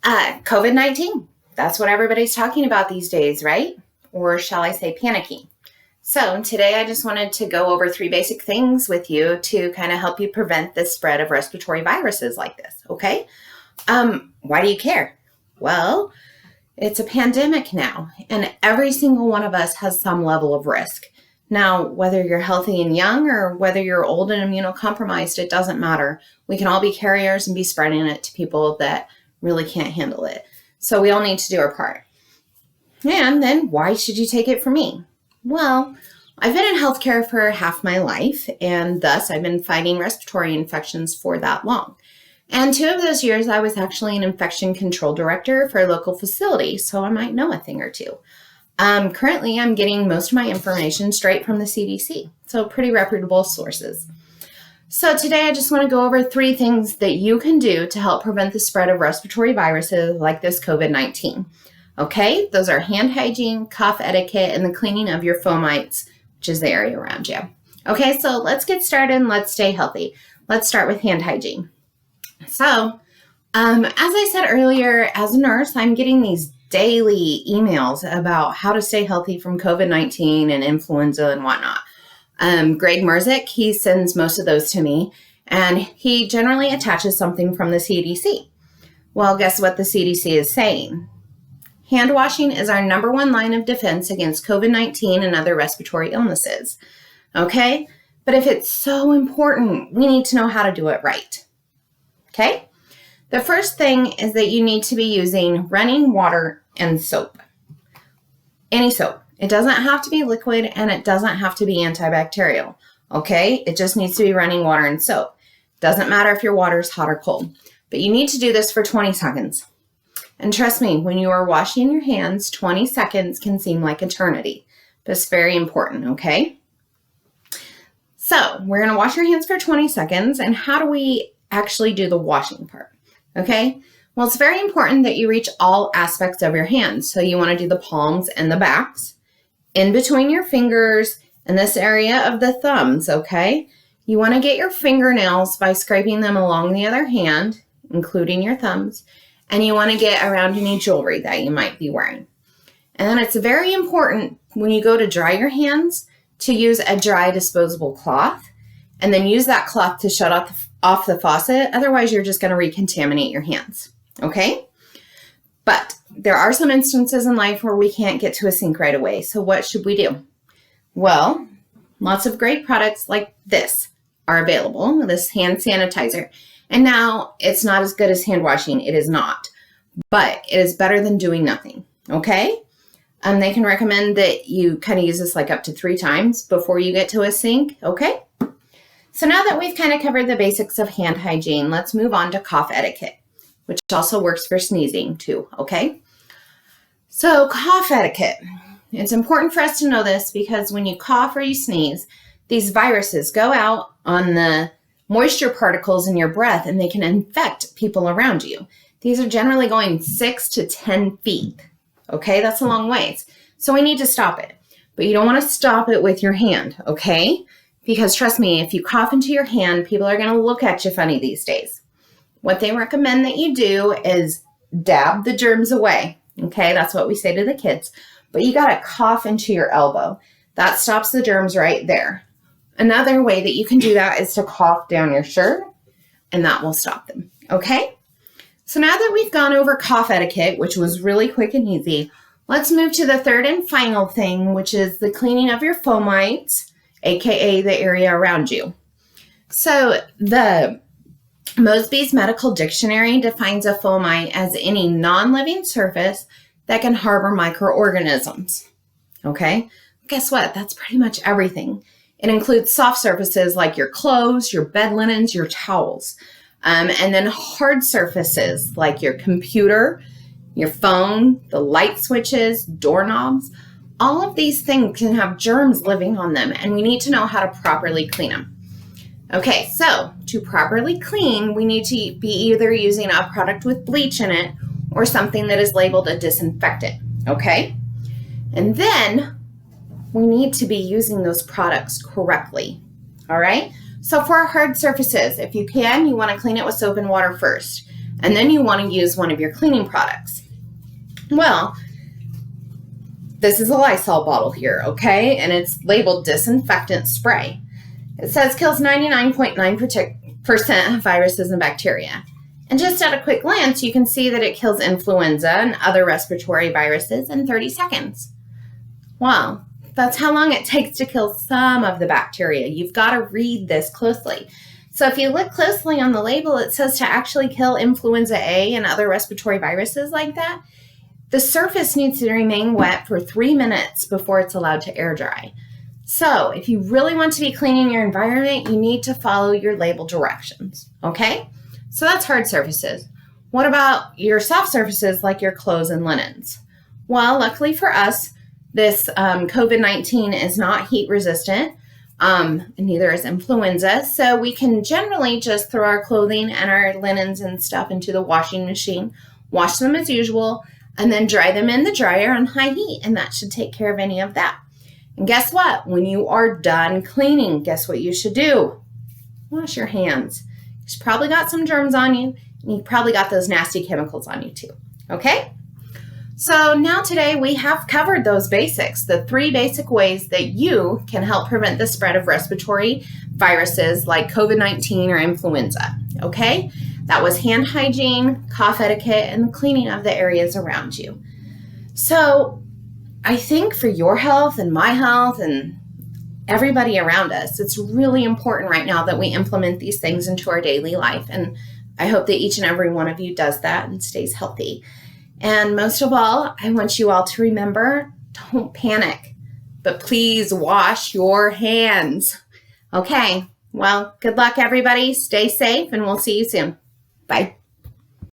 COVID-19. That's what everybody's talking about these days, right? Or shall I say panicking? So today I just wanted to go over 3 basic things with you to kind of help you prevent the spread of respiratory viruses like this, okay? Why do you care? Well, it's a pandemic now, and every single one of us has some level of risk. Now, whether you're healthy and young or whether you're old and immunocompromised, it doesn't matter. We can all be carriers and be spreading it to people that really can't handle it. So we all need to do our part. And then why should you take it from me? Well, I've been in healthcare for half my life, and thus I've been fighting respiratory infections for that long. And 2 of those years, I was actually an infection control director for a local facility, so I might know a thing or two. Currently, I'm getting most of my information straight from the CDC, so pretty reputable sources. So today, I just want to go over 3 things that you can do to help prevent the spread of respiratory viruses like this COVID-19. Okay, those are hand hygiene, cough etiquette, and the cleaning of your fomites, which is the area around you. Okay, so let's get started and let's stay healthy. Let's start with hand hygiene. So, as I said earlier, as a nurse, I'm getting these daily emails about how to stay healthy from COVID-19 and influenza and whatnot. Greg Merzick, he sends most of those to me, and he generally attaches something from the CDC. Well, guess what the CDC is saying? Hand washing is our #1 line of defense against COVID-19 and other respiratory illnesses. Okay? But if it's so important, we need to know how to do it right. Okay? The first thing is that you need to be using running water and soap. Any soap. It doesn't have to be liquid and it doesn't have to be antibacterial. Okay? It just needs to be running water and soap. Doesn't matter if your water is hot or cold. But you need to do this for 20 seconds. And trust me, when you are washing your hands, 20 seconds can seem like eternity. But it's very important, okay? So, we're going to wash your hands for 20 seconds. And how do we actually do the washing part? Okay? Well, it's very important that you reach all aspects of your hands. So you want to do the palms and the backs, in between your fingers, and this area of the thumbs, okay? You want to get your fingernails by scraping them along the other hand, including your thumbs, and you want to get around any jewelry that you might be wearing. And then it's very important when you go to dry your hands to use a dry disposable cloth, and then use that cloth to shut off the faucet. Otherwise, you're just going to recontaminate your hands, okay? But there are some instances in life where we can't get to a sink right away. So what should we do? Well, lots of great products like this are available, this hand sanitizer. And now it's not as good as hand washing. It is not. But it is better than doing nothing, okay? They can recommend that you kind of use this like up to 3 times before you get to a sink, okay? So now that we've kind of covered the basics of hand hygiene, let's move on to cough etiquette, which also works for sneezing too, okay? So cough etiquette. It's important for us to know this because when you cough or you sneeze, these viruses go out on the moisture particles in your breath and they can infect people around you. These are generally going 6 to 10 feet, okay? That's a long ways. So we need to stop it, but you don't want to stop it with your hand, okay? Because trust me, if you cough into your hand, people are going to look at you funny these days. What they recommend that you do is dab the germs away. Okay, that's what we say to the kids. But you got to cough into your elbow. That stops the germs right there. Another way that you can do that is to cough down your shirt, and that will stop them. Okay? So now that we've gone over cough etiquette, which was really quick and easy, let's move to the 3rd and final thing, which is the cleaning of your fomites, aka the area around you. So the Mosby's Medical Dictionary defines a fomite as any non-living surface that can harbor microorganisms. Okay? Guess what? That's pretty much everything. It includes soft surfaces like your clothes, your bed linens, your towels, and then hard surfaces like your computer, your phone, the light switches, doorknobs. All of these things can have germs living on them, and we need to know how to properly clean them. Okay, so to properly clean, we need to be either using a product with bleach in it or something that is labeled a disinfectant, okay? And then we need to be using those products correctly, all right? So for our hard surfaces, if you can, you want to clean it with soap and water first. And then you want to use one of your cleaning products. Well, this is a Lysol bottle here, okay? And it's labeled disinfectant spray. It says kills 99.9% of viruses and bacteria. And just at a quick glance, you can see that it kills influenza and other respiratory viruses in 30 seconds. Wow, that's how long it takes to kill some of the bacteria. You've got to read this closely. So if you look closely on the label, it says to actually kill influenza A and other respiratory viruses like that. The surface needs to remain wet for 3 minutes before it's allowed to air dry. So if you really want to be cleaning your environment, you need to follow your label directions, okay? So that's hard surfaces. What about your soft surfaces like your clothes and linens? Well, luckily for us, this COVID-19 is not heat resistant, and neither is influenza. So we can generally just throw our clothing and our linens and stuff into the washing machine, wash them as usual, and then dry them in the dryer on high heat, and that should take care of any of that. And guess what? When you are done cleaning, guess what you should do? Wash your hands. You've probably got some germs on you, and you've probably got those nasty chemicals on you too, okay? So now today we have covered those basics, the 3 basic ways that you can help prevent the spread of respiratory viruses like COVID-19 or influenza, okay? That was hand hygiene, cough etiquette, and the cleaning of the areas around you. So I think for your health and my health and everybody around us, it's really important right now that we implement these things into our daily life. And I hope that each and every one of you does that and stays healthy. And most of all, I want you all to remember, don't panic, but please wash your hands. Okay, well, good luck everybody. Stay safe and we'll see you soon. Bye.